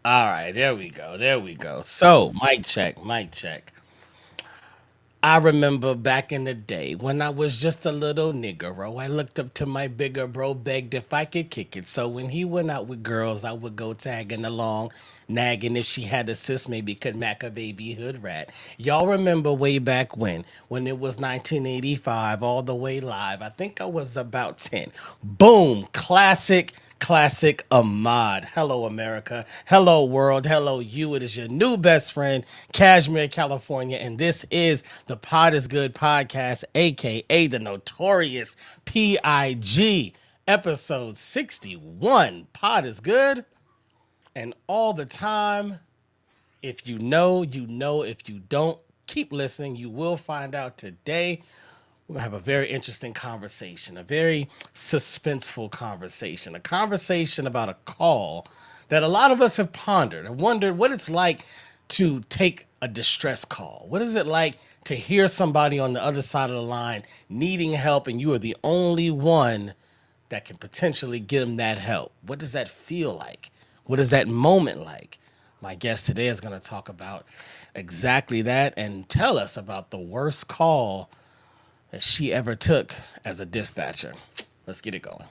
All right, there we go. There we go. So, mic check, mic check. I remember back in the day when I was just a little niggero, I looked up to my bigger bro, begged if I could kick it. So when he went out with girls, I would go tagging along, nagging if she had a sis, maybe could mac a baby hood rat. Y'all remember way back when it was 1985, all the way live. I think I was about 10. Boom, classic Ahmad. Hello, America. Hello, world. Hello, you. It is your new best friend, Cashmere, California. And this is the Pod is Good podcast, aka the notorious PIG, episode 61. Pod is good. And all the time, if you know, you know. If you don't, keep listening. You will find out today. We're going to have a very interesting conversation, a very suspenseful conversation, a conversation about a call that a lot of us have pondered and wondered what it's like to take a distress call. What is it like to hear somebody on the other side of the line needing help and you are the only one that can potentially get them that help? What does that feel like? What is that moment like? My guest today is going to talk about exactly that and tell us about the worst call that she ever took as a dispatcher. Let's get it going.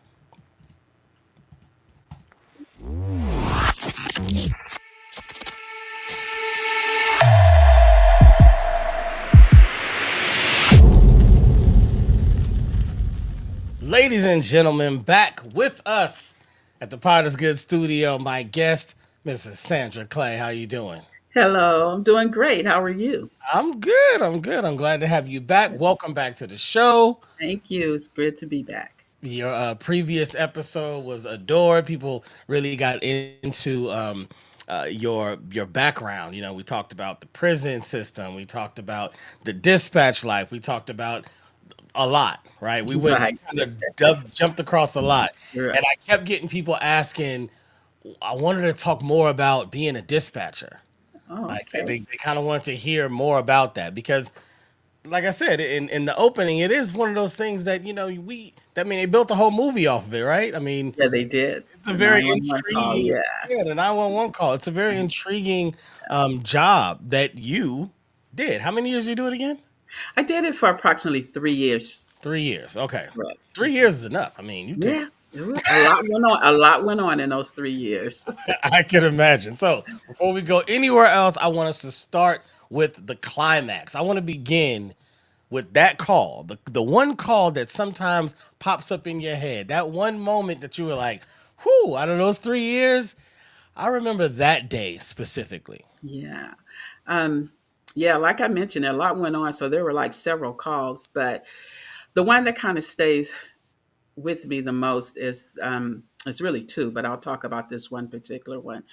Ladies and gentlemen, back with us at the Pod is Good studio, my guest, Mrs. Sandra Clay. How you doing? Hello, I'm doing great. How are you? I'm good. I'm good. I'm glad to have you back. Welcome back to the show. Thank you. It's good to be back. Your previous episode was adored. People really got into your background. You know, we talked about the prison system. We talked about the dispatch life. We talked about a lot, right? We Right. kind of jumped across a lot, Right. and I kept getting people asking. I wanted to talk more about being a dispatcher. Oh, Like okay. they kind of wanted to hear more about that because like I said in the opening, it is one of those things that I mean they built the whole movie off of it, right? I mean, Yeah, they did. it's a The very 911 call. intriguing, Yeah. yeah, the 911 call. It's a very intriguing job that you did. How many years you do it again? I did it for approximately 3 years. 3 years. Okay, Right. 3 years is enough. I mean, you did. Yeah. A lot went on. A lot went on in those 3 years. I can imagine. So before we go anywhere else, I want us to start with the climax. I want to begin with that call, the one call that sometimes pops up in your head, that one moment that you were like, whew, out of those 3 years, I remember that day specifically. Yeah. Um, yeah, like I mentioned, a lot went on. So there were like several calls, but the one that kind of stays with me the most is it's really two, but I'll talk about this one particular one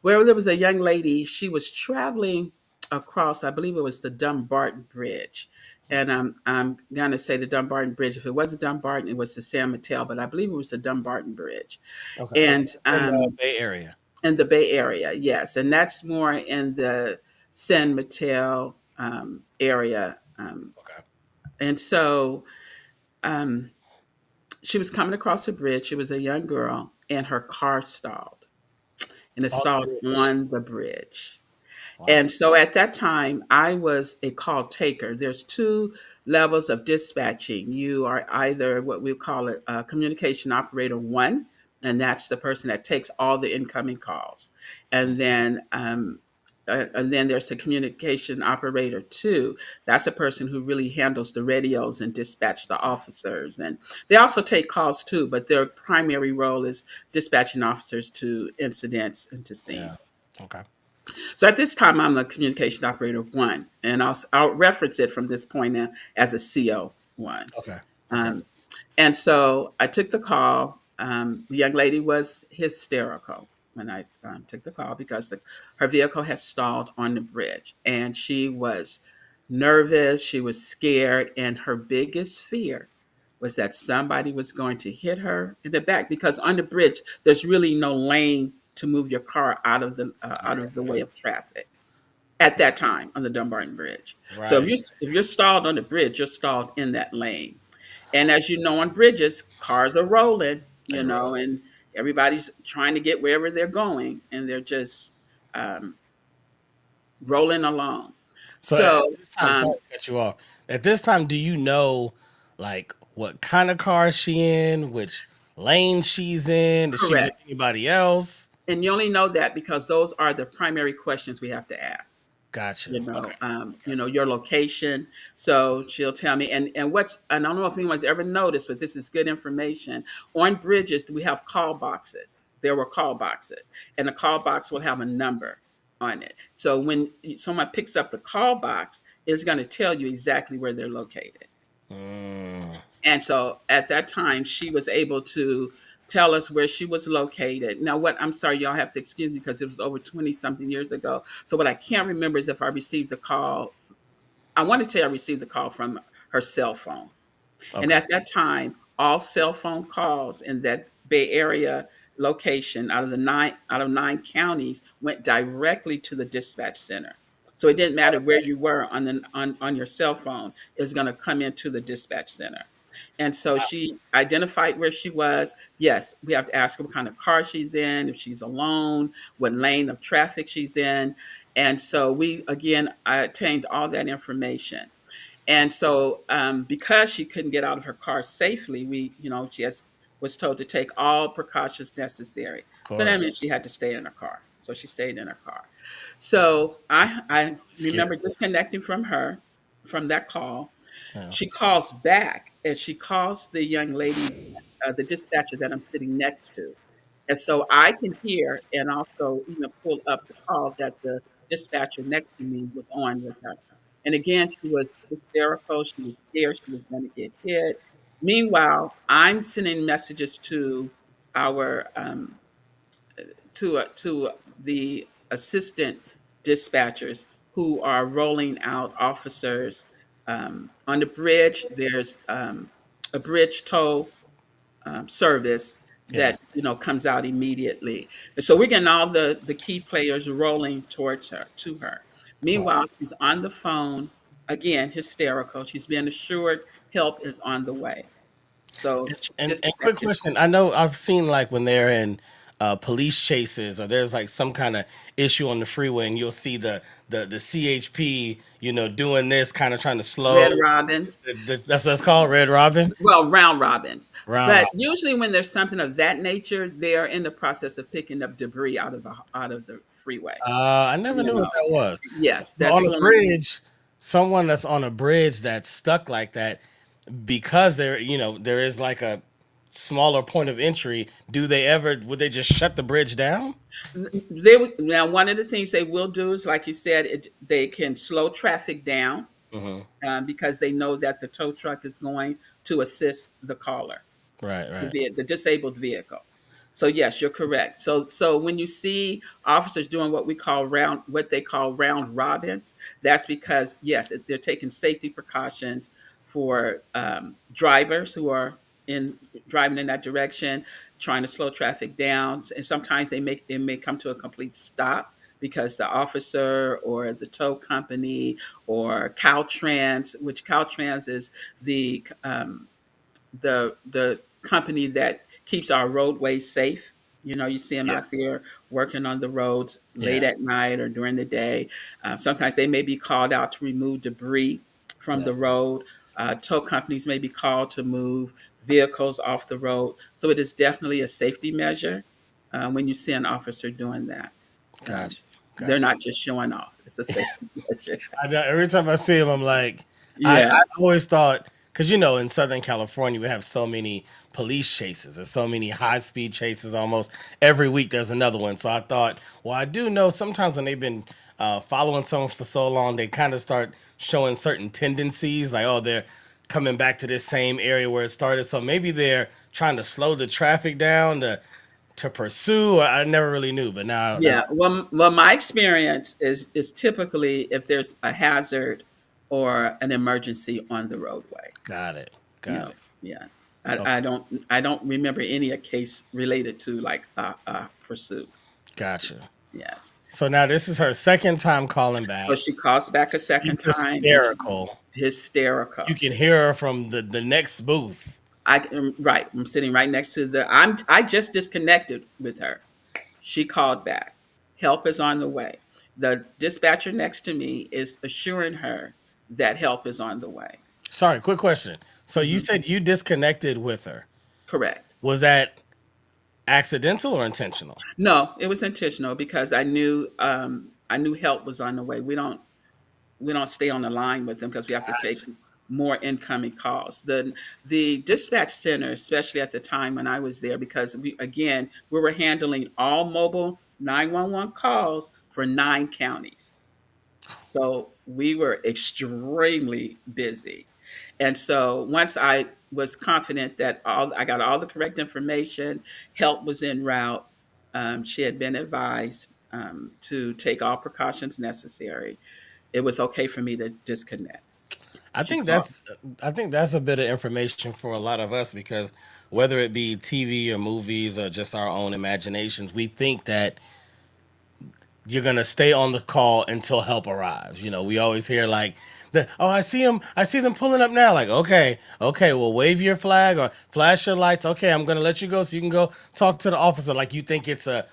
where there was a young lady. She was traveling across, I believe it was the Dumbarton Bridge. And I'm going to say the Dumbarton Bridge. If it wasn't Dumbarton, it was the San Mateo, but I believe it was the Dumbarton Bridge. Okay. And In the Bay Area. in the Bay Area, yes. And that's more in the San Mateo area. Okay. And so um, she was coming across the bridge. She was a young girl, and her car stalled. And it On the stalled bridge. on the bridge. Wow. And so at that time, I was a call taker. There's two levels of dispatching. You are either what we call a communication operator one, and that's the person that takes all the incoming calls. And then there's a communication operator two. That's a person who really handles the radios and dispatch the officers. And they also take calls too, but their primary role is dispatching officers to incidents and to Yeah. scenes. Okay. So at this time, I'm a communication operator one, and I'll reference it from this point in as a CO one. Okay. Okay. Um, and so I took the call. The young lady was hysterical when I took the call because her vehicle had stalled on the bridge, and she was nervous. She was scared, and her biggest fear was that somebody was going to hit her in the back because on the bridge there's really no lane to move your car out of the way of traffic at that time on the Dumbarton Bridge. So Right. if you're stalled on the bridge, you're stalled in that lane. And as you know, on bridges, cars are rolling, They roll. and everybody's trying to get wherever they're going, and they're just. um, rolling along. So at So, this time, sorry to cut you off. At this time, do you know like what kind of car is she in, which lane she's in? Is she with correct. anybody else? And you only know that because those are the primary questions we have to ask. Gotcha. Okay. Okay. Your location. So she'll tell me, and I don't know if anyone's ever noticed, but this is good information. On bridges, we have call boxes. There were call boxes, and the call box will have a number on it. So when someone picks up the call box, it's going to tell you exactly where they're located. Mm, And so at that time, she was able to tell us where she was located. Now, what I'm sorry, y'all have to excuse me because it was over 20 something years ago. So, what I can't remember is if I received the call. I want to tell you I received the call from her cell phone. And okay. at that time, all cell phone calls in that Bay Area location out of nine counties went directly to the dispatch center. So it didn't matter where you were on your cell phone, it was going to come into the dispatch center. And so she identified where she was. Yes, we have to ask her what kind of car she's in, if she's alone, what lane of traffic she's in. And so I obtained all that information. And so, because she couldn't get out of her car safely, was told to take all precautions necessary. Of So that course. means she had to stay in her car. So she stayed in her car. So I Scary. remember disconnecting from her from that call. Yeah. She calls back and she calls the young lady, the dispatcher that I'm sitting next to. And so I can hear and also pull up the call that the dispatcher next to me was on with her. And again, she was hysterical. She was scared she was going to get hit. Meanwhile, I'm sending messages to our to the assistant dispatchers who are rolling out officers on the bridge. There's a bridge tow service Yeah. that comes out immediately. And so we're getting all the key players rolling towards her to her. Wow. Meanwhile, she's on the phone again, hysterical. She's being assured help is on the way. So she's And quick disconnected. question. I know I've seen like when they're in police chases or there's like some kind of issue on the freeway and you'll see the CHP, doing this kind of trying to slow. Red robins. That's what it's called, Red Robin. Well, round robins. Round But Robin. usually when there's something of that nature, they are in the process of picking up debris out of the freeway. I never You knew what know. that was. Yes, So that's on a slowing. bridge, someone that's on a bridge that's stuck like that, because there is like a smaller point of entry. Would they just shut the bridge down? Now one of the things they will do is, like you said, they can slow traffic down Hmm. because they know that the tow truck is going to assist the caller, Right, right. the disabled vehicle. So yes, you're correct. So when you see officers doing what they call round robins, that's because yes, they're taking safety precautions for drivers who are in driving in that direction, trying to slow traffic down, and sometimes they may come to a complete stop because the officer or the tow company or Caltrans, which Caltrans is the the company that keeps our roadways safe. You see them Yeah, out there working on the roads late yeah, at night or during the day. Sometimes they may be called out to remove debris from yeah. the road. Tow companies may be called to move vehicles off the road. So it is definitely a safety measure when you see an officer doing that. Um, Gotcha, they're gotcha. not just showing off; it's a safety measure. Every time I see him, I'm like, Yeah, I always thought, because in Southern California we have so many police chases. There's so many high speed chases. Almost every week there's another one. So I thought, well, I do know sometimes when they've been following someone for so long, they kind of start showing certain tendencies, like they're coming back to this same area where it started. So maybe they're trying to slow the traffic down to pursue. I never really knew, but now yeah. Well, my experience is typically if there's a hazard or an emergency on the roadway. got it, You got know, it. yeah. Okay, I don't remember any a case related to like a pursuit. gotcha. Yes. So now this is her second time calling So back. she calls back a She's second time and she's hysterical. You hysterical. can hear her from the next booth. Right. I'm sitting right next to I just disconnected with her. She called back, help is on the way. The dispatcher next to me is assuring her that help is on the way. Sorry, quick question. So you Mhm. said you disconnected with her. Correct. Was that accidental or intentional? No, it was intentional because I knew help was on the way. We don't stay on the line with them because we have to take more incoming calls. The dispatch center, especially at the time when I was there, because we were handling all mobile 911 calls for 9 counties. So we were extremely busy. And so once I was confident that I got all the correct information, help was en route, she had been advised to take all precautions necessary. It was okay for me to disconnect. I She think called. that's I think that's a bit of information for a lot of us because whether it be TV or movies or just our own imaginations, we think that you're gonna stay on the call until help arrives. You know, we always hear like oh, I see them pulling up now. Like, okay, okay, well wave your flag or flash your lights. Okay, I'm gonna let you go so you can go talk to the officer. Like you think it's a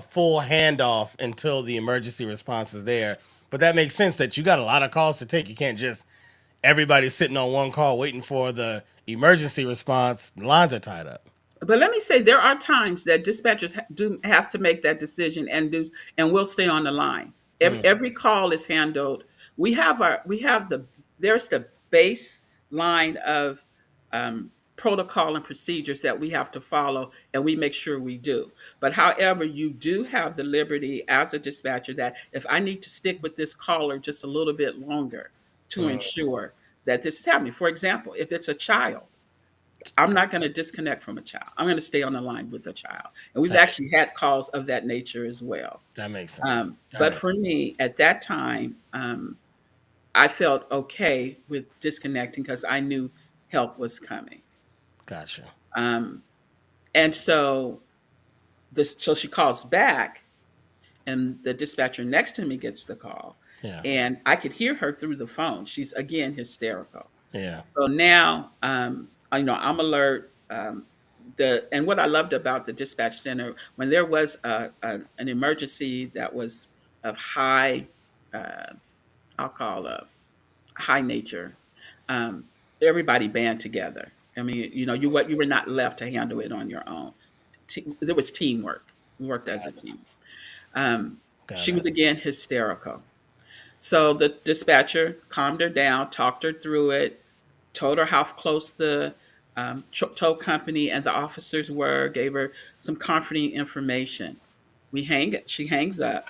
full handoff until the emergency response is there. But that makes sense that you got a lot of calls to take. You can't just everybody's sitting on one call waiting for the emergency response. The lines are tied up. But let me say, there are times that dispatchers do have to make that decision and we'll stay on the line. Mm, Every call is handled. We have there's the baseline of protocol and procedures that we have to follow, and we make sure we do. But however, you do have the liberty as a dispatcher that if I need to stick with this caller just a little bit longer to mm, ensure that this is happening. For example, if it's a child, I'm not going to disconnect from a child. I'm going to stay on the line with the child. And we've that actually makes had calls of that nature as well. that makes sense. That But makes for me, at that time, I felt okay with disconnecting because I knew help was coming. gotcha. Um, and so she calls back, and the dispatcher next to me gets the call, Yeah, and I could hear her through the phone. She's again hysterical. yeah. So now, I'm alert. And what I loved about the dispatch center when there was an emergency that was of high, uh, I'll call a high nature, um, everybody band together. I mean, you were not left to handle it on your own. There was teamwork. We worked as a Got it. team. Got She it. was again hysterical. So the dispatcher calmed her down, talked her through it, told her how close the tow company and the officers were, gave her some comforting information. She hangs up,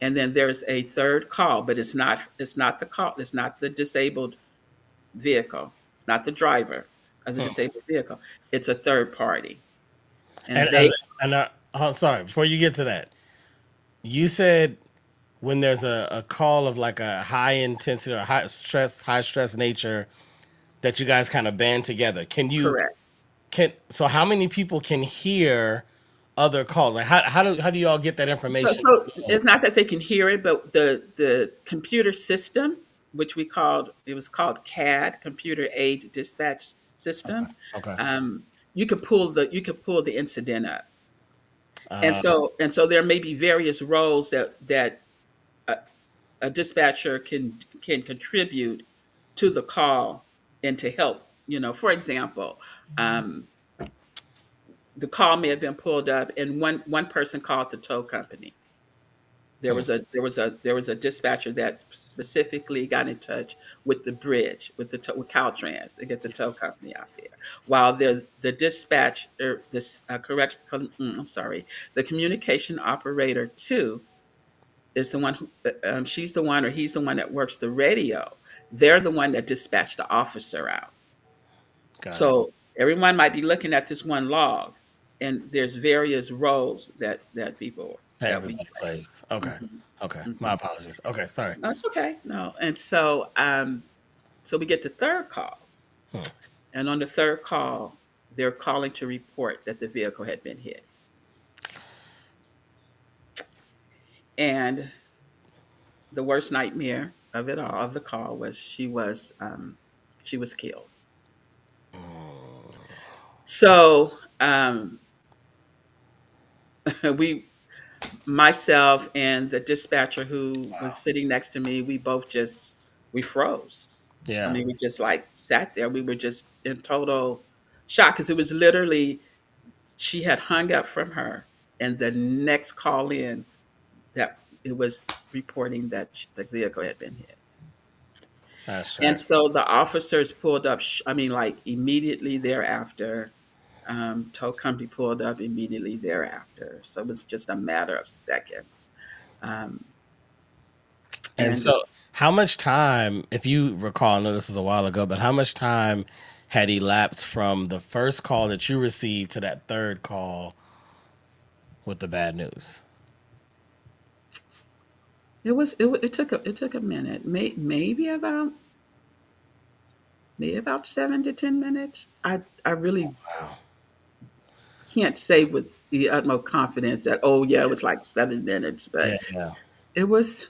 and then there's a third call, but it's not the call, it's not the disabled vehicle, it's not the driver of the Hmm. disabled vehicle. It's a third party, And and they oh, sorry. Before you get to that, you said when there's a call of like a high intensity or high stress nature that you guys kind of band together. correct. Can so how many people can hear other calls? Like how do you all get that information? So it's not that they can hear it, but the computer system, which it was called CAD, Computer Aid Dispatch Okay. System. Okay. Um, you could pull the incident up, and Uh, so there may be various roles that a, a dispatcher can contribute to the call and to help. For example, um, the call may have been pulled up, and one person called the tow company. hmm. There was a dispatcher that specifically got in touch with the bridge with Caltrans to get the tow company out there. While the dispatch or this I'm sorry, the communication operator too is the one who she's the one or he's the one that works the radio. They're the one that dispatched the officer out. Got it. So everyone might be looking at this one log, and there's various roles that people Hey, that we everybody plays. Okay. play. Okay. My Hmm. apologies. Okay. Sorry. That's okay. No. And so we get the third call. Hmm. And on the third call, they're calling to report that the vehicle had been hit. And the worst nightmare of it all, of the call, was she was killed. Mm. So we myself and the dispatcher who was sitting next to me, we both just we froze. I Yeah, mean, we just like sat there. We were just in total shock because it was literally she had hung up from her, and the next call in that it was reporting that the vehicle had been hit. that's And tragic. so the officers pulled up. I mean, like immediately thereafter, tow company pulled up immediately thereafter. So it was just a matter of seconds. Um, And and so, how much time, if you recall, I know this is a while ago, but how much time had elapsed from the first call that you received to that third call with the bad news? it took a minute, maybe about 7 to 10 minutes. I really Wow. can't say with the utmost confidence that oh yeah it was like 7 minutes, Yeah, but yeah. it was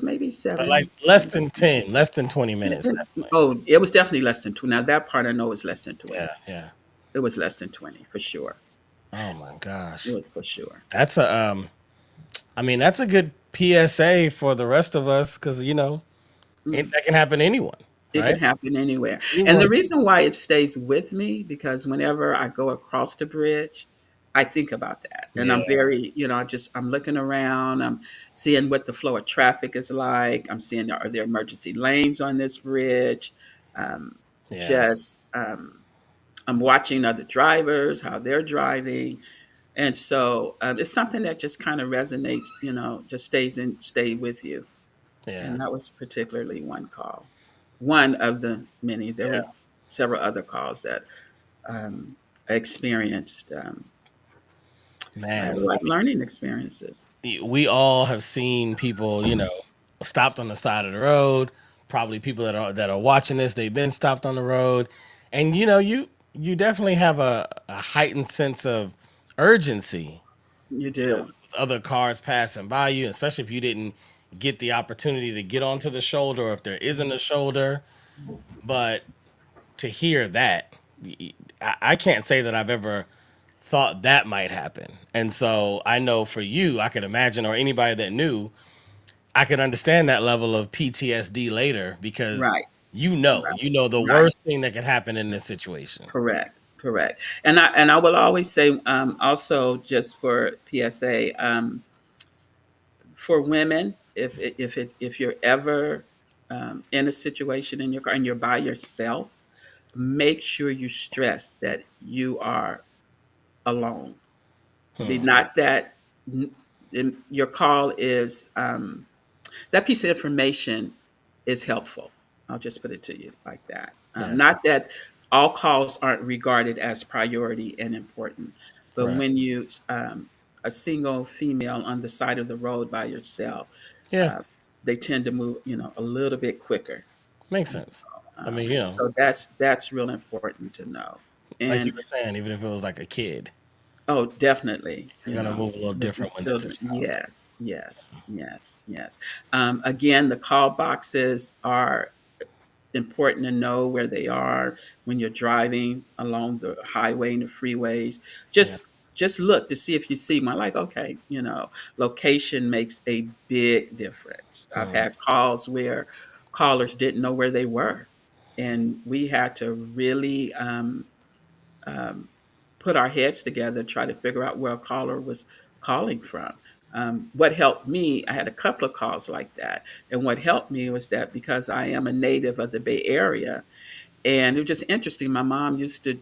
maybe But like seven. less than 10, less than 20 minutes, Yeah, definitely. oh, it was definitely less than 2. Now that part I know is less than Yeah, 20. yeah. It was less than 20 for sure. Oh my It gosh. was for sure. That's a I mean, that's a good PSA for the rest of us because Mm. that can happen to anyone, It can right? happen anywhere. And the Anyone's reason why it stays with me because whenever I go across the bridge, I think about that. And yeah, I'm very, I'm looking around, I'm seeing what the flow of traffic is like. I'm seeing are there emergency lanes on this bridge? Um, yeah, just I'm watching other drivers, how they're driving. And so it's something that just kind of resonates, just stay with you. yeah, And that was particularly one call, one of the many. There were yeah. several other calls that I experienced. I had Man, a lot of learning experiences. we all have seen people, stopped on the side of the road. Probably people that are watching this, they've been stopped on the road, and you definitely have a heightened sense of urgency. You With do. other cars passing by you, especially if you didn't get the opportunity to get onto the shoulder, or if there isn't a shoulder. But to hear that, I can't say that I've ever thought that might happen. And so I know for you, I could imagine, or anybody that knew, I could understand that level of PTSD later because Right, right, you know the right. worst thing that could happen in this situation. Correct, correct. And I will always say also just for PSA for women, if you're ever in a situation in your car and you're by yourself, make sure you stress that you are alone. Be Hmm. not that your call is that piece of information is helpful. I'll just put it to you like that. Yeah. Not that all calls aren't regarded as priority and important, but Right. when you a single female on the side of the road by yourself, Yeah. uh, they tend to move, a little bit quicker. Makes sense. I mean, So that's real important to know. like you And were saying, even if it was like a kid, oh, definitely, you're gonna move a little with different when it's a children. child. Yes, yes, yes, yes. Again, the call boxes are important to know where they are when you're driving along the highway and the freeways. Yeah. Just look to see if you see one. Like, okay, location makes a big difference. I've Hmm. had calls where callers didn't know where they were, and we had to really um, put our heads together, try to figure out where a caller was calling from. What helped me, I had a couple of calls like that. And what helped me was that because I am a native of the Bay Area, and it was just interesting. My mother used to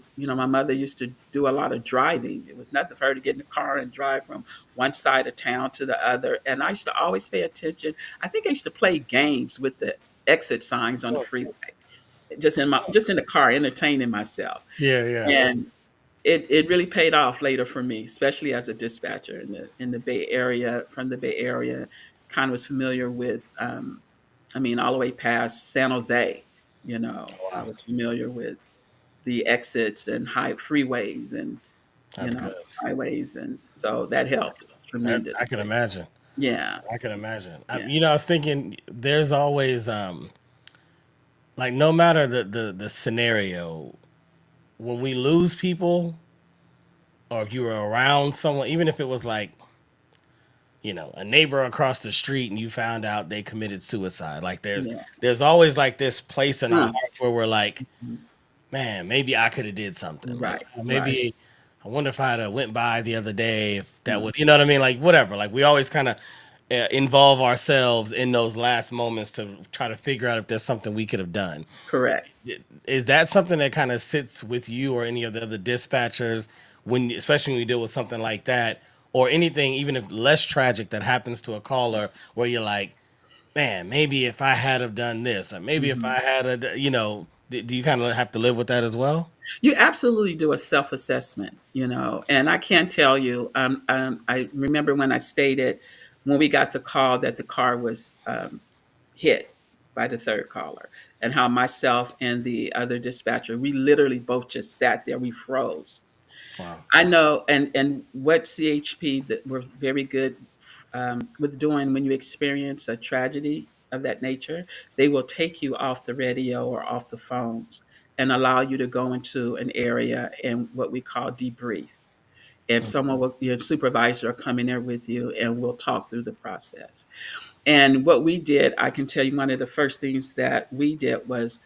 do a lot of driving. It was nothing for her to get in the car and drive from one side of town to the other. And I used to always pay attention. I think I used to play games with the exit signs on the freeway, just in the car, entertaining myself. Yeah, yeah. And it really paid off later for me, especially as a dispatcher in the Bay Area. From the Bay Area, kind of was familiar with, I mean, all the way past San Jose. I Wow, was familiar with the exits and high freeways and you that's know good. highways, and so that helped I can tremendously. imagine. Yeah, I can imagine. yeah, I was thinking there's always like no matter the scenario, when we lose people or if you were around someone, even if it was like a neighbor across the street and you found out they committed suicide. Like Yeah. there's always like this place in our Mm. hearts where we're like, Mhm. man, maybe I could have did something. Like Right. Right. maybe I wonder if I'd have went by the other day if that Mm. would, you know what I mean? Like whatever. Like we always kind of involve ourselves in those last moments to try to figure out if there's something we could have done. Correct. Is that something that kind of sits with you or any of the other dispatchers when, especially when you deal with something like that, or anything even if less tragic that happens to a caller where you're like, man, maybe if I had have done this, or maybe if I Mhm. had a, do you kind of have to live with that as well? You absolutely do a self-assessment, and I can tell you, I remember when I stated when we got the call that the car was hit by the third caller, and how myself and the other dispatcher, we literally both just sat there, we froze. Wow. I know, and what CHP that was very good with doing when you experience a tragedy of that nature, they will take you off the radio or off the phones and allow you to go into an area and what we call debrief. And someone will, your supervisor, will come in there with you, and we'll talk through the process. And what we did, I can tell you, one of the first things that we did was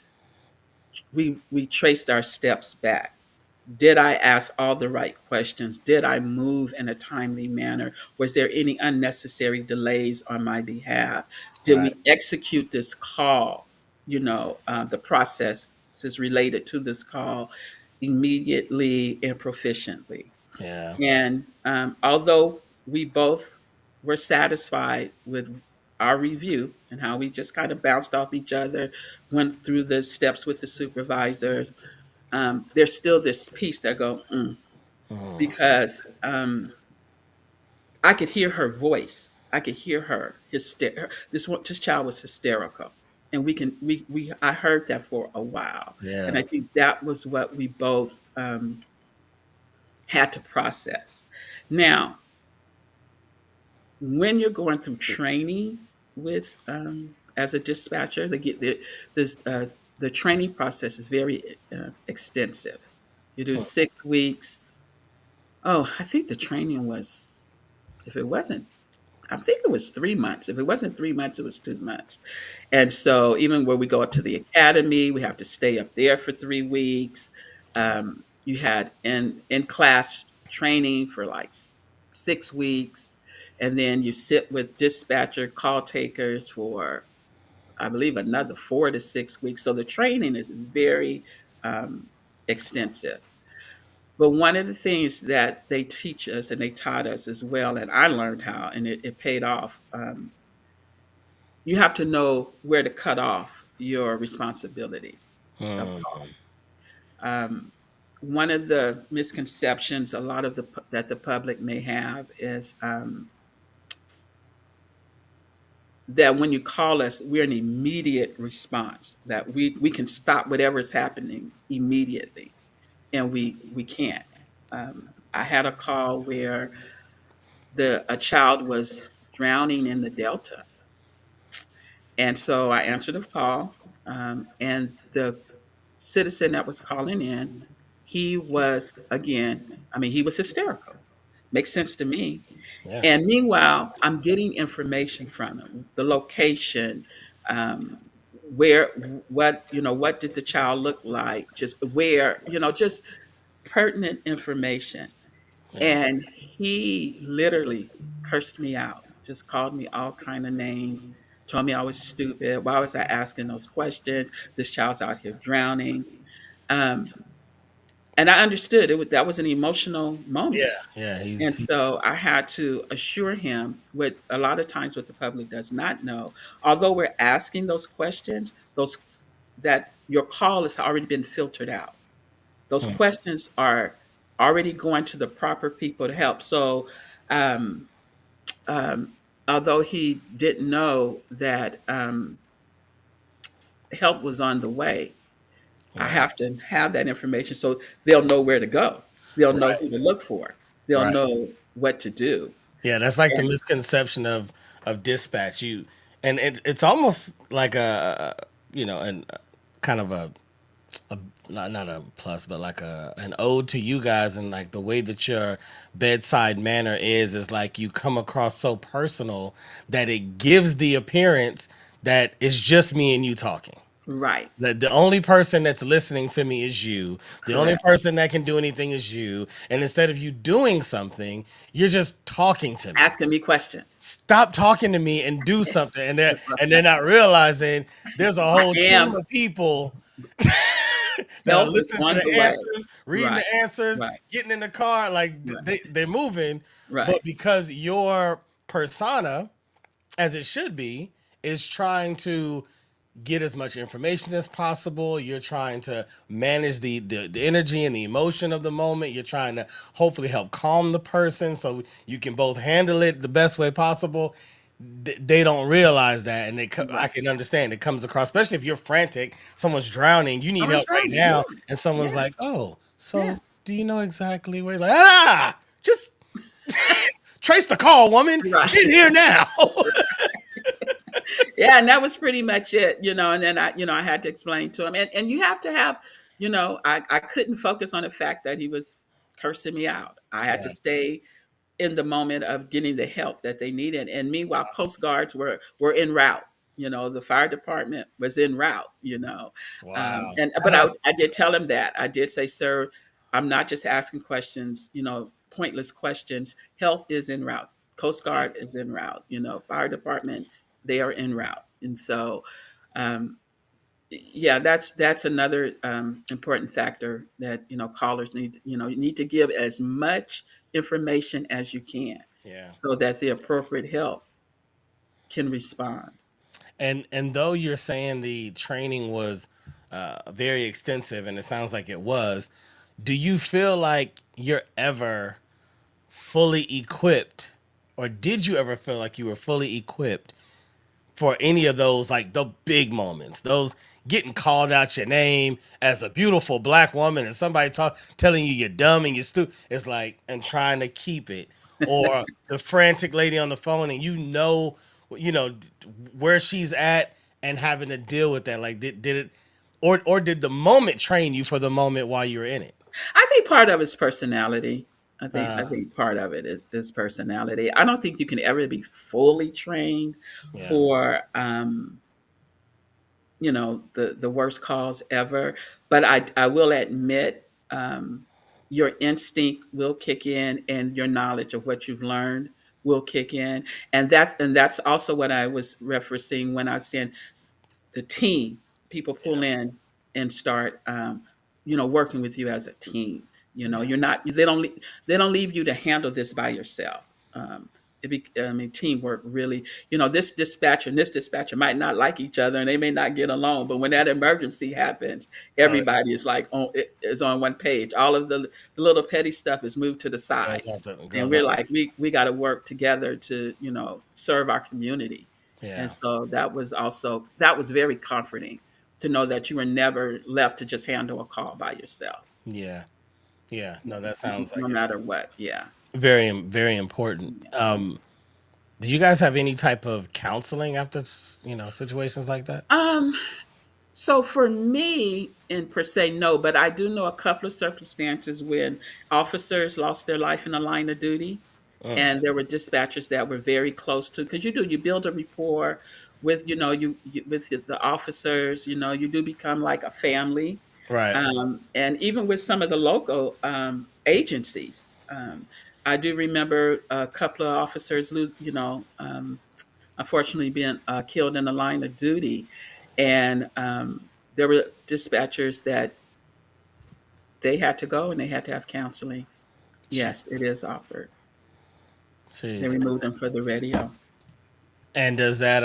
we traced our steps back. Did I ask all the right questions? Did I move in a timely manner? Was there any unnecessary delays on my behalf? Did Right. we execute this call? The process is related to this call immediately and proficiently. Yeah. And although we both were satisfied with our review and how we just kind of bounced off each other, went through the steps with the supervisors, there's still this piece that go, Mm. because I could hear her voice. I could hear her this child was hysterical, and we I heard that for a while, and Yeah. I think that was what we both had to process. Now, when you're going through training with as a dispatcher, they get this the training process is very extensive. You do 6 weeks. Oh, I think the training was, if it wasn't, I think it was 3 months. If it wasn't 3 months, it was 2 months. And so even where we go up to the academy, we have to stay up there for 3 weeks. You had in class training for like 6 weeks, and then you sit with dispatcher call takers for, I believe, another 4 to 6 weeks. So the training is very um, extensive. But one of the things that they teach us and they taught us as well, and I learned how, and it paid off. You have to know where to cut off your responsibility of call. Mm. Um, One of the misconceptions a lot of that the public may have is that when you call us, we're an immediate response. That we can stop whatever is happening immediately, and we can't. I had a call where the a child was drowning in the Delta, and so I answered the call, and the citizen that was calling in, he was again, I mean, he was hysterical. Makes sense to me. Yeah. And meanwhile, I'm getting information from him, the location, where, what did the child look like, just where, just pertinent information. Yeah. And he literally cursed me out, just called me all kind of names, told me I was stupid. Why was I asking those questions? This child's out here drowning. Um, and I understood that was an emotional moment. Yeah. Yeah. And He's so I had to assure him, what a lot of times what the public does not know, although we're asking those questions, those that your call has already been filtered out. Those mm. questions are already going to the proper people to help. So, um, um, although he didn't know that help was on the way, I Yeah. have to have that information so they'll know where to go. They'll know Right. who to look for. They'll Right. know what to do. Yeah. That's like the And misconception of dispatch. And it's almost like a, and kind of a a not a plus, but like a an ode to you guys, and like the way that your bedside manner is like you come across so personal that it gives the appearance that it's just me and you talking. Right. The only person that's listening to me is you. The only Correct. person that can do anything is you. And instead of you doing something, you're just talking to me. Asking me questions. Stop talking to me and do something. And they're not realizing there's a I whole team am. of people that are Help is listening to on the the way. answers, reading Right. the answers, Right. getting in the car, like Right. they're moving. Right. But because your persona, as it should be, is trying to get as much information as possible. You're trying to manage the energy and the emotion of the moment. You're trying to hopefully help calm the person so you can both handle it the best way possible. They don't realize that, and I Right. can understand it comes across, especially if you're frantic, someone's drowning, you need Someone's help right drowning. now, Yeah. and someone's Yeah. like, "Oh, Yeah. so do you know exactly where?" Like, just trace the call, woman. Get Right. here now. Yeah, and that was pretty much it, and then I had to explain to him, and you have to have, I couldn't focus on the fact that he was cursing me out. I had to Yeah. stay in the moment of getting the help that they needed. And meanwhile, Coast Guards were en route. The fire department was en route. Wow. And but I did tell him that. I did say, sir, I'm not just asking questions, pointless questions. Help is en route. Coast Yeah. Guard is en route. Fire department, they are en route. And so, um, yeah, that's another important factor that callers need. You need to give as much information as you can, Yeah. so that the appropriate help can respond. And though you're saying the training was very extensive, and it sounds like it was, do you feel like you're ever fully equipped, or did you ever feel like you were fully equipped for any of those, like the big moments, those getting called out your name as a beautiful black woman and somebody telling you you're dumb and you're stupid? It's like, and trying to keep it, or the frantic lady on the phone and you know where she's at and having to deal with that. Like, did it, or did the moment train you for the moment while you were in it? I think part of it's personality. I Uh, think part of it is personality. I don't think you can ever be fully trained yeah, for the worst cause ever, but I will admit, your instinct will kick in, and your knowledge of what you've learned will kick in, and that's also what I was referencing when I was saying the team. People pull yeah, in and start, working with you as a team. yeah. You're not. They don't leave you to handle this by yourself. I mean, teamwork really. This dispatcher and this dispatcher might not like each other, and they may not get along. But when that emergency happens, Oh, yeah. everybody is like is on one page. All of the little petty stuff is moved to the side, and Goes we're out. like, we got to work together to serve our community. And Yeah, so that was very comforting to know that you were never left to just handle a call by yourself, yeah, yeah. No, that no, sounds like no it's matter what. Yeah. very, very important. Do you guys have any type of counseling after situations like that? Um, so for me, in per se, no, but I do know a couple of circumstances when officers lost their life in the line of duty, Mm, and there were dispatchers that were very close to, because you build a rapport with with the officers. You do become like a family, right. and even with some of the local agencies. I do remember a couple of officers lose, unfortunately being killed in the line of duty, and there were dispatchers that they had to go and they had to have counseling. Yes, Jeez. it is offered. They Jeez. removed them for the radio. And does that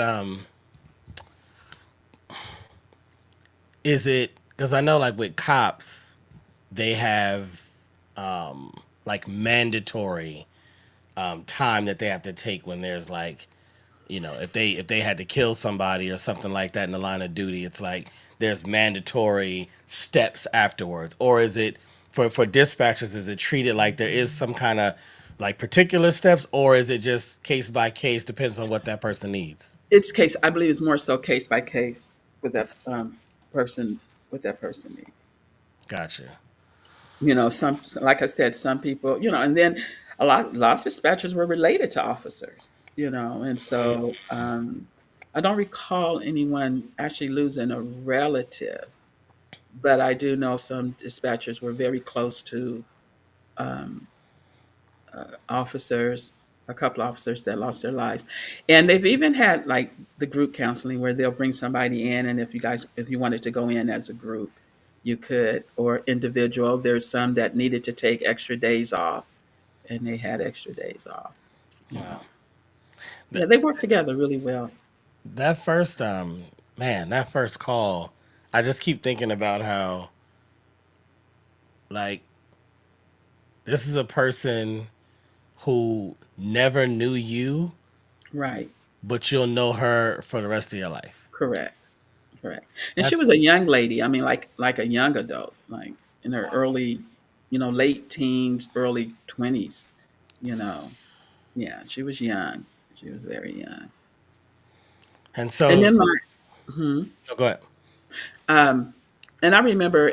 is it, because I know like with cops they have um like mandatory time that they have to take when there's like, if they had to kill somebody or something like that in the line of duty, it's like there's mandatory steps afterwards. Or is it, for dispatchers, is it treated like there is some kind of like particular steps, or is it just case by case, depends on what that person needs? It's case. I believe it's more so case by case with that person what that person needs. Gotcha. Like I said, some people, and then a lot of dispatchers were related to officers, and Mm, so I don't recall anyone actually losing a relative, but I do know some dispatchers were very close to um, officers, a couple of officers that lost their lives. And they've even had like the group counseling where they'll bring somebody in, and if you wanted to go in as a group, you could, or individual. There's some that needed to take extra days off, and they had extra days off. You wow. know, yeah, That, they work together really well. that first man, that first call, I just keep thinking about how like this is a person who never knew you, Right, but you'll know her for the rest of your life. correct, correct. And she That's was a young lady. I mean, like a young adult, like in her early, late teens, early 20s. You know, Yeah, she was young. She was very young. and And so, then so mhm. oh, go ahead. um, and I remember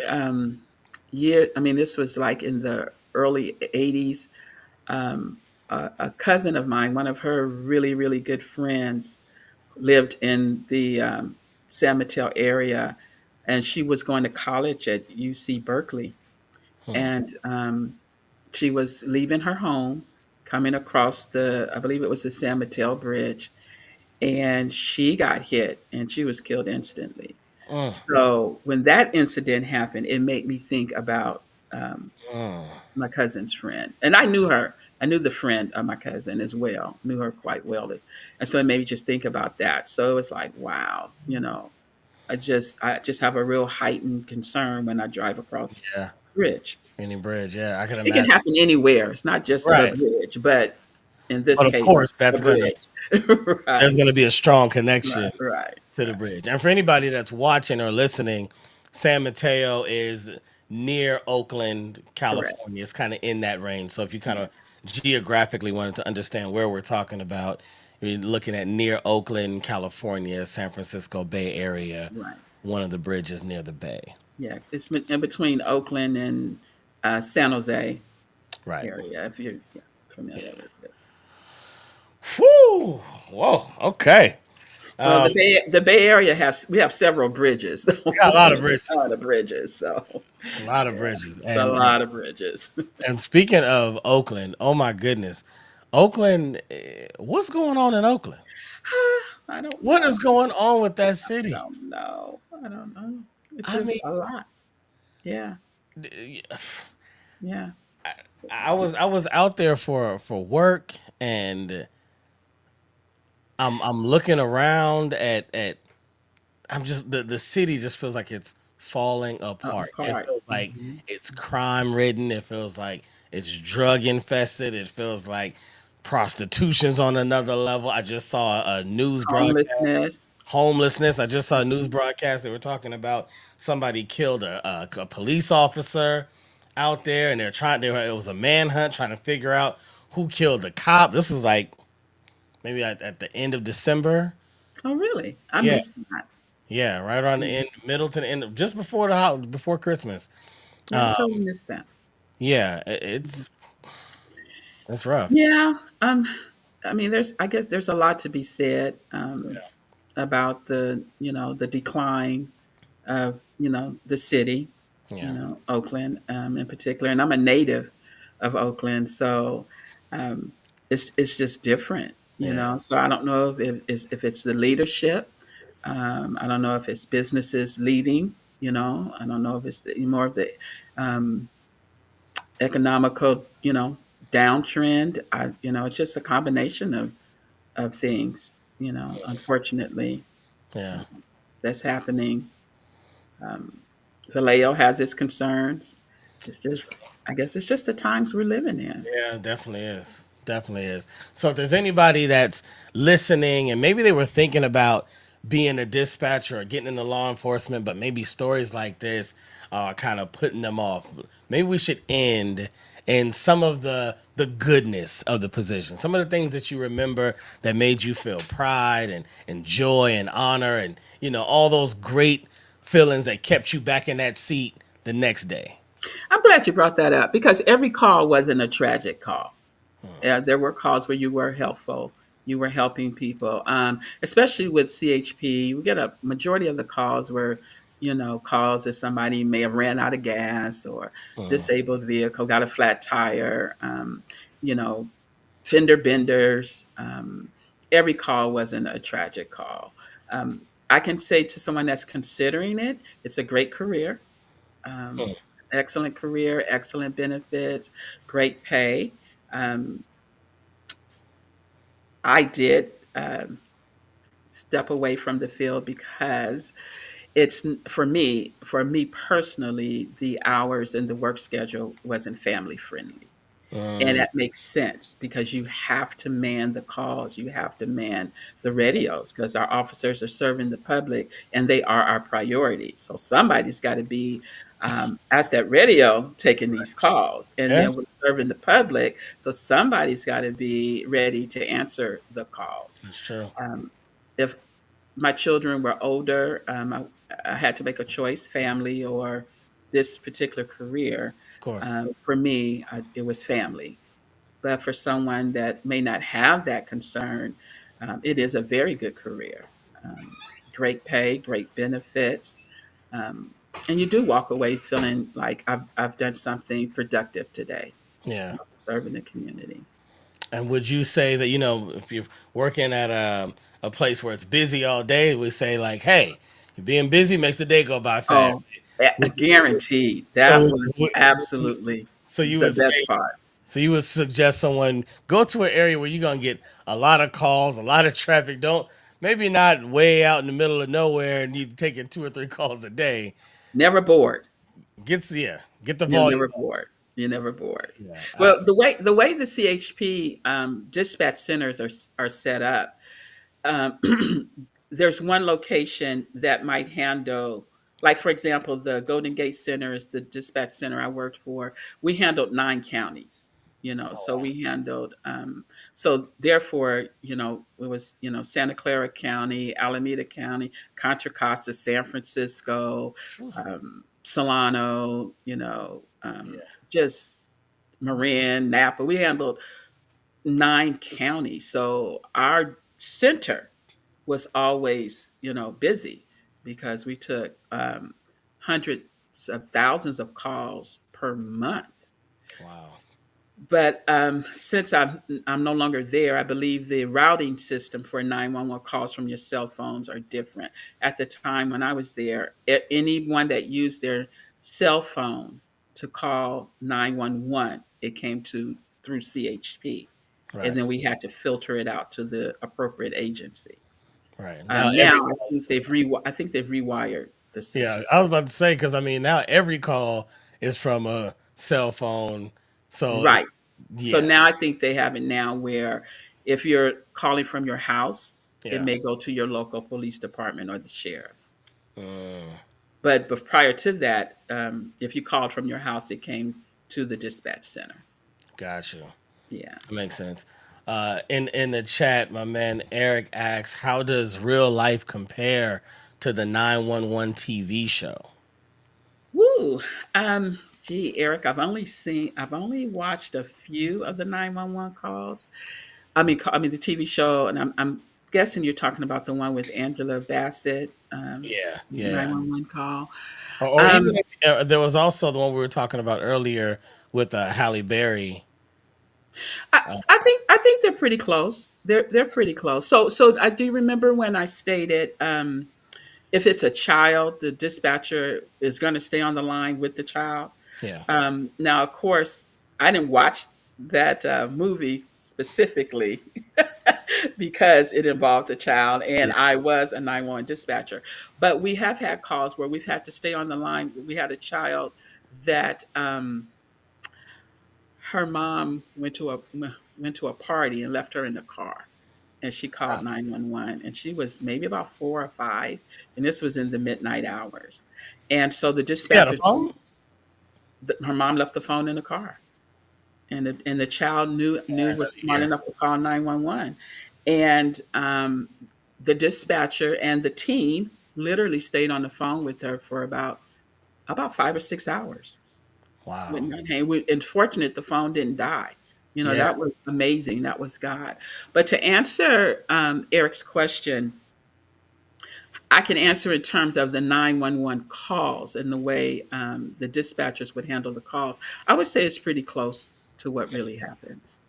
I mean, this was like in the early 80s. A cousin of mine, one of her really, really good friends, lived in the San Mateo area, and she was going to college at UC Berkeley. Hmm. And she was leaving her home, coming across I believe it was the San Mateo Bridge, and she got hit and she was killed instantly. Mm, So when that incident happened, it made me think about mm. my cousin's friend, and I knew her. I knew the friend of my cousin as well. Knew her quite well, and so it made me just think about that. So it was like, wow, I just have a real heightened concern when I drive across Yeah, the bridge. any bridge. Yeah, I can It can imagine. happen anywhere. It's not just the Right, bridge, but in this but of case, course, the bridge. there's Right, gonna be a strong right, connection right, to the right. bridge. And for anybody that's watching or listening, San Mateo is near Oakland, Correct. California. It's kind of in that range. So if you kind of Yes. geographically wanted to understand where we're talking about, you're looking at near Oakland, California, San Francisco Bay Area, Right. one of the bridges near the bay. Yeah. It's in between Oakland and San Jose Right. area, if you're Yeah. familiar with it. Whew. Whoa. Okay. Well, Um, the Bay Area we have several bridges. we got a lot of A lot bridges. of bridges. So A lot of yeah, bridges. it's a lot of bridges. And speaking of Oakland, oh my goodness, Oakland, what's going on in Oakland? I don't What know. is going on with that I city? don't know. I don't know. It's I just mean, a lot. Yeah. Yeah. I was out there for work, and I'm looking around at I'm just the city just feels like it's falling apart. It Apart. feels like Hmm. it's crime ridden. It feels like it's drug infested. It feels like prostitution's on another level. I just saw a news broadcast. Homelessness. Homelessness. I just saw a news Mhm. broadcast. They were talking about somebody killed a police officer out there, and it was a manhunt trying to figure out who killed the cop. This was like maybe at the end of December. Oh, really? I Yeah, missed that. yeah, right around the Mm. end, middle to the end, just before before Christmas. Yeah, I Um, totally missed that. yeah, Mhm. it's rough. Yeah. I mean, I guess there's a lot to be said about the decline of, the city, Yeah, Oakland, in particular. And I'm a native of Oakland, so um, it's just different, yeah, So I don't know if it's the leadership. I don't know if it's businesses leaving. I don't know if it's more of the um, economical, downtrend. It's just a combination of things. Unfortunately, yeah. that's happening. Um, Vallejo has its concerns. It's just, I guess, it's just the times we're living in. Yeah, it definitely is. Definitely is. So if there's anybody that's listening and maybe they were thinking about being a dispatcher or getting into law enforcement, but maybe stories like this are kind of putting them off. Maybe we should end in some of the goodness of the position. Some of the things that you remember that made you feel pride and joy and honor and all those great feelings that kept you back in that seat the next day? I'm glad you brought that up because every call wasn't a tragic call. There were calls where you were helpful. You were helping people, especially with CHP. We get a majority of the calls were, calls that somebody may have ran out of gas or Mm, disabled vehicle, got a flat tire, you know, fender benders. Every call wasn't a tragic call. I can say to someone that's considering it, it's a great career, mm, um, excellent career, excellent benefits, great pay. Um, I did step away from the field because it's for me personally, the hours and the work schedule wasn't family friendly. And mm, that makes sense because you have to man the calls, you have to man the radios because our officers are serving the public and they are our priority. So somebody's got to be at that radio taking these calls, and yeah, then we're serving the public. So somebody's got to be ready to answer the calls. that's true. Of Um, if my children were older, I had to make a choice, family or this particular career. course. For me, it was family. But for someone that may not have that concern, it is a very good career. Um, Great pay, great benefits. Um, and you do walk away feeling like I've done something productive today, Yeah. serving the community. And would you say that, if you're working at a place where it's busy all day, we say like, hey, being busy makes the day go by Oh, fast. Would- guaranteed. So, That was you, absolutely so you the would best say, part. so you would suggest someone go to an area where you're gonna get a lot of calls, a lot of traffic. Don't maybe not way out in the middle of nowhere and you taking 2 or 3 calls a day. Never bored. Get the You're volume never up. bored. You're never bored. Yeah, Well, the way the CHP dispatch centers are set up, um, there's one location that might handle, like for example, the Golden Gate Center is the dispatch center I worked for. We handled 9 counties. So we handled. So therefore, it was Santa Clara County, Alameda County, Contra Costa, San Francisco, Solano. yeah, Just Marin, Napa. We handled 9 counties. So our center was always, busy because we took hundreds of thousands of calls per month. wow, But since I'm no longer there, I believe the routing system for 911 calls from your cell phones are different. At the time when I was there, anyone that used their cell phone to call 911, it came to through CHP, and right, then we had to filter it out to the appropriate agency. right. Now Now every I call think is from. they've rewired the Yeah, system. I was about to say because I mean now every call is from a cell phone, so Right. So yeah, now I think they have it now where if you're calling from your house, it yeah. may go to your local police department or the sheriff. Mm, But prior to that, if you called from your house, it came to the dispatch center. gotcha. Yeah. That makes sense. In the chat, my man Eric asks, "How does real life compare to the 911 TV show?" Woo. Gee, Eric, I've only watched a few of the 911 calls. I mean the TV show, and I'm guessing you're talking about the one with Angela Bassett, Yeah, yeah. 911 call. Or even Um, if there was also the one we were talking about earlier with Halle Berry. I think they're pretty close. They're pretty close. So I do remember when I stated, if it's a child, the dispatcher is going to stay on the line with the child. Yeah, Now, of course, I didn't watch that movie specifically because it involved a child, and yeah, I was a 911 dispatcher. But we have had calls where we've had to stay on the line. We had a child that her mom went to a party and left her in the car, and she called 911, and she was maybe about 4 or 5, and this was in the midnight hours. And so the she had a dispatcher, phone. her mom left the phone in the car, and the child knew Man, was let me smart hear. enough to call 911. And the dispatcher and the teen literally stayed on the phone with her for about 5 or 6 hours. Would Wow. not hang. And fortunate the phone didn't die. Yeah. That was amazing. That was God. But to answer Eric's question, I can answer in terms of the 911 calls and the way the dispatchers would handle the calls. I would say it's pretty close to what really happens.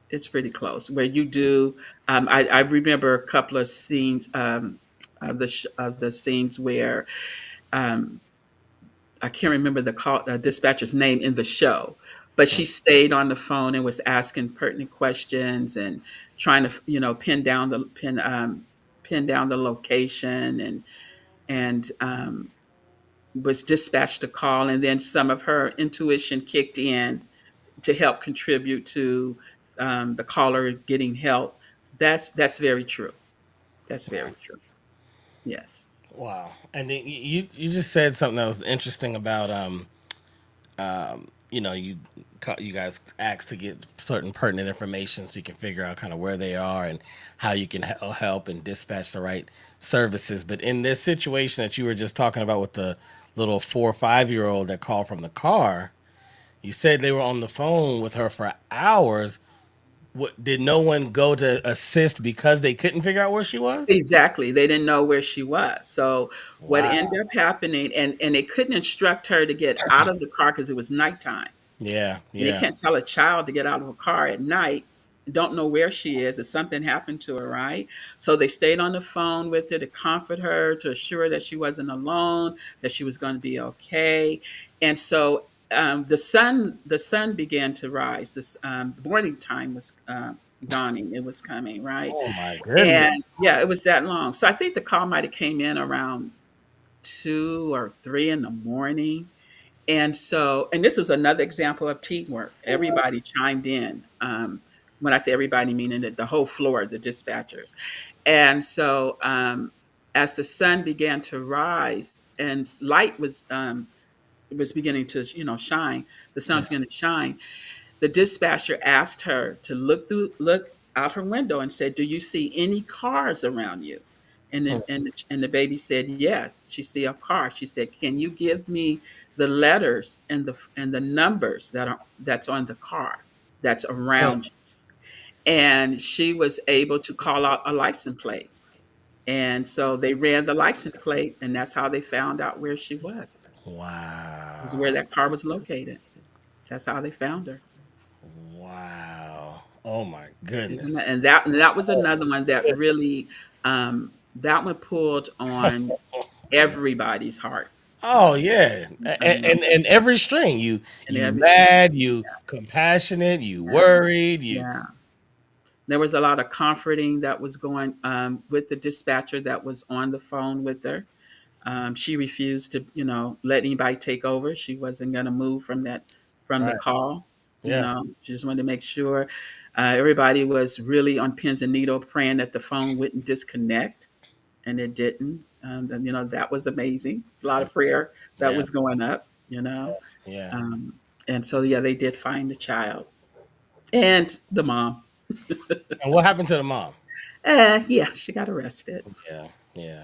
It's pretty close. Where you do, I remember a couple of scenes of the scenes where um, I can't remember the call dispatcher's name in the show, but she stayed on the phone and was asking pertinent questions and trying to pin down the location and was dispatched a call, and then some of her intuition kicked in to help contribute to the caller getting help. That's very true. That's very true. Yes. Wow. And then you just said something that was interesting about you guys ask to get certain pertinent information so you can figure out kind of where they are and how you can help and dispatch the right services. But in this situation that you were just talking about with the little 4 or 5 year old that called from the car, you said they were on the phone with her for hours. What, did no one go to assist because they couldn't figure out where she was? Exactly. They didn't know where she was. So what Wow. ended up happening, and they couldn't instruct her to get out of the car because it was nighttime. Yeah, And they yeah, can't tell a child to get out of a car at night, don't know where she is, if something happened to her, right? So they stayed on the phone with her to comfort her, to assure that she wasn't alone, that she was going to be okay. And so the sun began to rise. This morning time was dawning. It was coming, right? oh my goodness. And yeah, it was that long. So I think the call might have came in around 2 or 3 in the morning. And this was another example of teamwork. Everybody chimed in. When I say everybody, meaning the whole floor, the dispatchers. And so, as the sun began to rise and light was beginning to shine, the sun Yeah. was beginning to shine. The dispatcher asked her to look out her window and said, "Do you see any cars around you?" And the baby said, "Yes." She see a car. She said, "Can you give me the letters and the numbers that's on the car that's Mm. around you?" And she was able to call out a license plate. And so they ran the license plate, and that's how they found out where she was where Wow. that car was located. That's how they found her. Wow. Oh my Isn't goodness. that, and that was another one that really that one pulled on everybody's heart. Oh yeah. And, Um, and every string, and you every string. mad, you compassionate, you Yeah, worried, you yeah. There was a lot of comforting that was going with the dispatcher that was on the phone with her. She refused to, let anybody take over. She wasn't going to move from the right. call. Yeah. She just wanted to make sure everybody was really on pins and needles, praying that the phone wouldn't disconnect, and it didn't. And, that was amazing. It's a lot of prayer that Yeah. was going up. Yeah. Um, and so, yeah, they did find the child and the mom. And what happened to the mom? Yeah, she got arrested. Yeah. Yeah.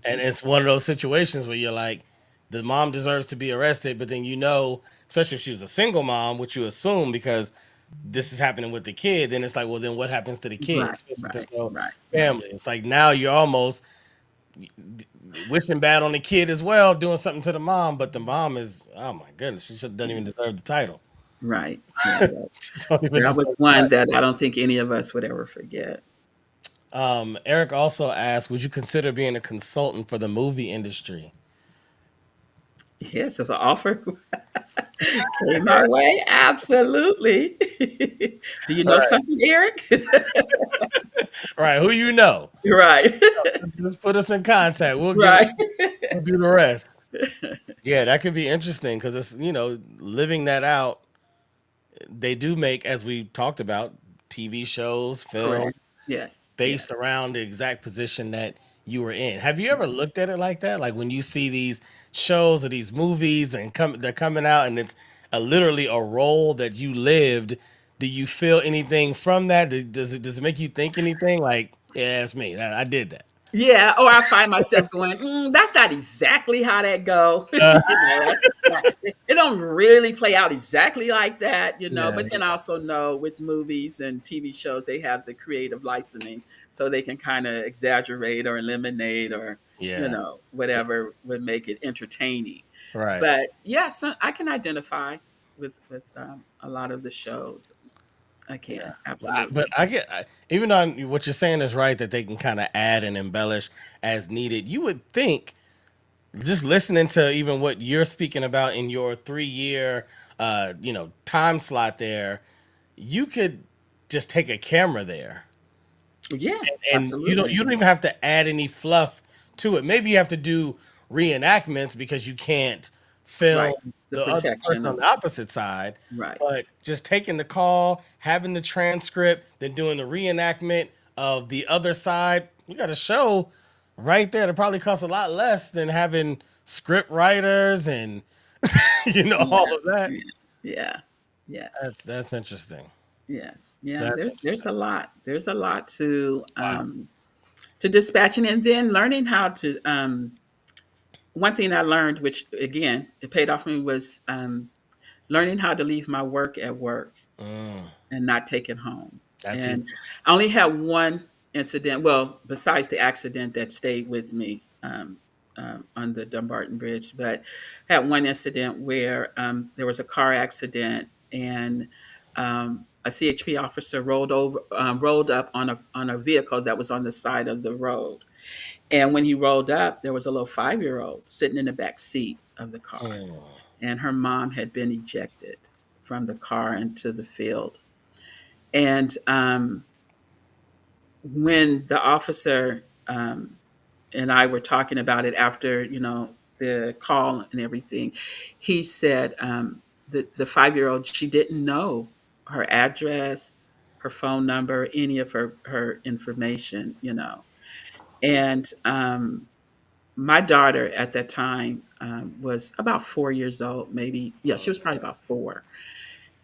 And Mhm. it's one of those situations where you're like, the mom deserves to be arrested, but then especially if she was a single mom, which you assume because this is happening with the kid, then it's like, well, then what happens to the kid, Right, especially if right, there's no right, right, family? It's like now you're almost wishing bad on the kid as well, doing something to the mom, but the mom is, oh my goodness, she should doesn't even deserve the title. right. Yeah, She don't even that deserve was the one title. that I don't think any of us would ever forget. Eric also asked, would you consider being a consultant for the movie industry? Yes, if an offer came my way, absolutely. Do you know Right. something, Eric? Right. Who you know? Right, Just put us in contact. right, We'll do the rest. Yeah, that could be interesting because it's, living that out. They do make, as we talked about, TV shows, films correct. Yes, yes, based around the exact position that you were in. Have you ever looked at it like that? Like when you see these shows or these movies and they're coming out and it's literally a role that you lived. Do you feel anything from that? Does it make you think anything? Like, yeah, it's me. I did that. Yeah, or I find myself going, "That's not exactly how that go." Uh, That's right. It don't really play out exactly like that, yeah, but then I also know with movies and TV shows, they have the creative licensing, so they can kinda exaggerate or eliminate or, yeah, yeah, whatever would make it entertaining. right. But, yeah, so I can identify with a lot of the shows. I Yeah, can, but absolutely. I get even on what you're saying is right that they can kind of add and embellish as needed. You would think just listening to even what you're speaking about in your 3 year, time slot there, you could just take a camera there Yeah, and you absolutely. don't even have to add any fluff to it. Maybe you have to do reenactments because you can't film Right. The the other protection person on of the opposite side. right. But just taking the call, having the transcript, then doing the reenactment of the other side, you got a show right there. That probably costs a lot less than having script writers and all Yeah, of that. yeah, yeah, yes, That's interesting. yes, yeah. That's There's interesting. a lot. There's a lot Wow. to dispatching, and then learning how to. One thing I learned, which again it paid off for me, was learning how to leave my work at work Mm, and not take it home. that's huge. And I only had one incident. Well, besides the accident that stayed with me on the Dumbarton Bridge, but had one incident where there was a car accident and a CHP officer rolled up on a vehicle that was on the side of the road. And when he rolled up, there was a little 5-year-old sitting in the back seat of the car, Mm, and her mom had been ejected from the car into the field. And when the officer and I were talking about it after, the call and everything, he said the 5-year-old, she didn't know her address, her phone number, any of her information, And my daughter at that time was about 4 years old, maybe. Yeah, she was probably about 4.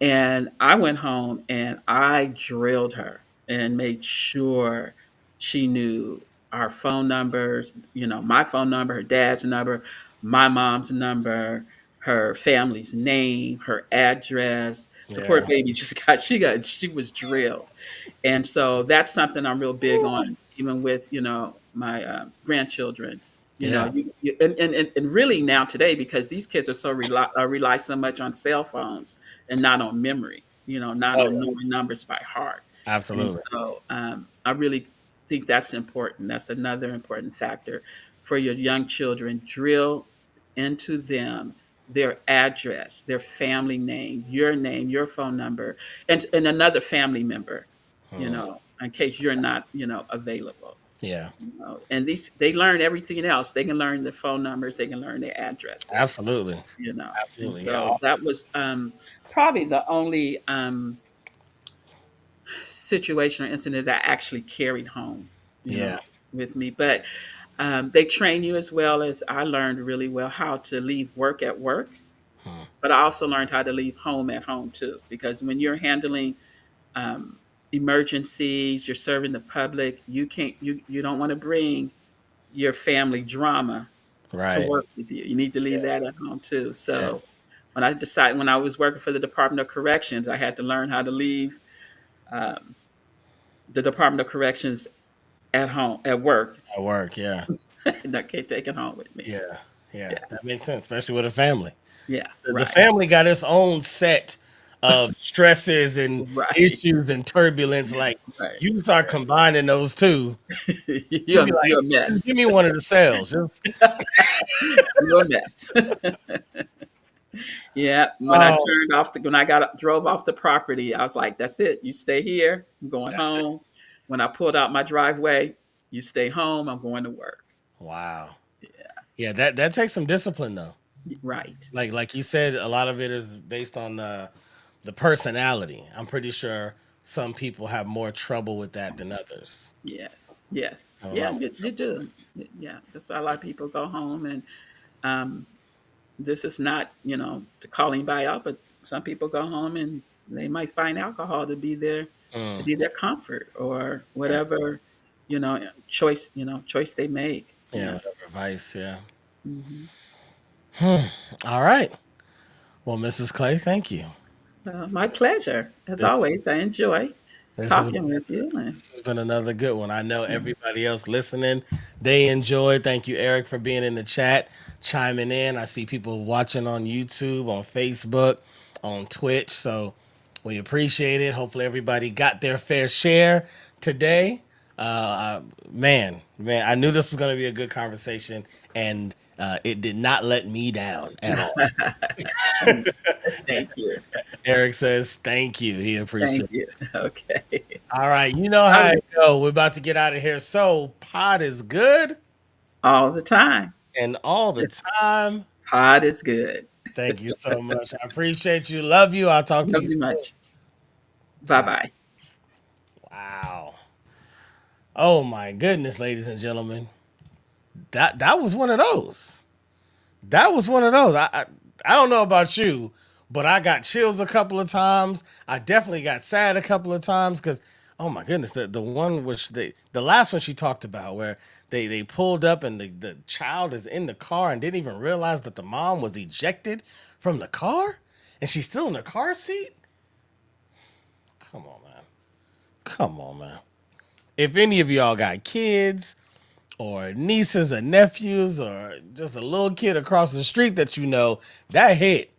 And I went home and I drilled her and made sure she knew our phone numbers, my phone number, her dad's number, my mom's number, her family's name, her address. The poor yeah. baby she was drilled. And so that's something I'm real big Woo. on, even with, my grandchildren. Yeah. And really now today, because these kids are so rely so much on cell phones and not on memory, not Oh on yeah. knowing numbers by heart. And Absolutely. so I really think that's important. That's another important factor for your young children. Drill into them their address, their family name, your phone number, and another family member, Hmm. in case you're not, available. Yeah. And these they learn everything else. They can learn their phone numbers, they can learn their addresses, Absolutely. And Absolutely. Yeah. so that was probably the only situation or incident that I actually carried home, Yeah. with me. But they train you as well as I learned really well how to leave work at work, Hmm. but I also learned how to leave home at home too. Because when you're handling emergencies, you're serving the public, you don't want to bring your family drama to Right. work with you. You need to leave Yeah. that at home too. Yeah. So when I was working for the Department of Corrections, I had to learn how to leave um, the Department of Corrections at home, at work. At work. Yeah. And I can't take it home with me. Yeah. Yeah. Yeah. That makes sense, especially with a family. Yeah. The Right. family got its own set of stresses and Right. issues and turbulence. Like Right. you start combining those two, you'll be You're like, a just mess. give me one of the cells. Just You're a mess. Yeah. oh, When I drove off the property, I was like, that's it. You stay here. I'm going that's it. home. When I pulled out my driveway, you stay home. I'm going to work. Wow. Yeah. Yeah, that takes some discipline though. Right. Like you said, a lot of it is based on the personality. I'm pretty sure some people have more trouble with that than others. Yes. Yes. Have a Yeah, lot more you trouble with do. Yeah. That's why a lot of people go home and um, this is not, to call anybody out, but some people go home and they might find alcohol to be it. their comfort or Right. whatever, choice they make. Yeah, Yeah. whatever vice. Yeah. Hmm. All right. Well, Mrs. Clay, thank you. My pleasure. As This always, I enjoy this is talking with you. And This has been another good one. I know yeah. everybody else listening, they enjoyed. Thank you, Eric, for being in the chat, chiming in. I see people watching on YouTube, on Facebook, on Twitch. So we appreciate it. Hopefully, everybody got their fair share today. Man, I knew this was going to be a good conversation, and it did not let me down at all. Thank you. Eric says thank you. He Thank appreciates you. it. Okay. All right, you know how All, it go. We're about to get out of here. So, pod is good all the time. and all the time. Pod is good. Thank you so much. I appreciate you. Love you. I'll talk to Love you you soon. much. Bye Bye. bye. Wow. Oh my goodness, ladies and gentlemen. That was one of those. That was one of those. I don't know about you, but I got chills a couple of times. I definitely got sad a couple of times because, oh my goodness, the one which the last one she talked about where they pulled up and the child is in the car and didn't even realize that the mom was ejected from the car and she's still in the car seat. Come on, man. Come on, man. If any of y'all got kids or nieces or nephews or just a little kid across the street that you know, that hit.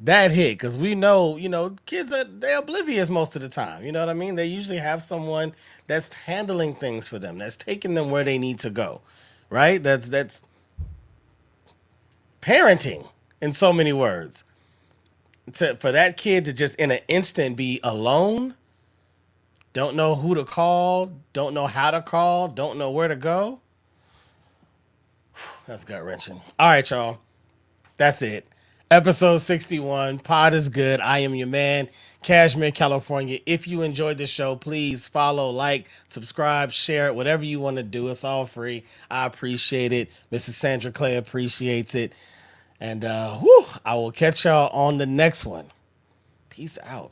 That hit because we know, kids are they're oblivious most of the time. You know what I mean? They usually have someone that's handling things for them, that's taking them where they need to go, right? That's parenting in so many words. For that kid to just in an instant be alone, don't know who to call, don't know how to call, don't know where to go. That's gut wrenching. All right, y'all. That's it. Episode 61. Pod is good. I am your man, Cashmere, California. If you enjoyed the show, please follow, like, subscribe, share it, whatever you want to do. It's all free. I appreciate it. Mrs. Sandra Clay appreciates it. And I will catch y'all on the next one. Peace out.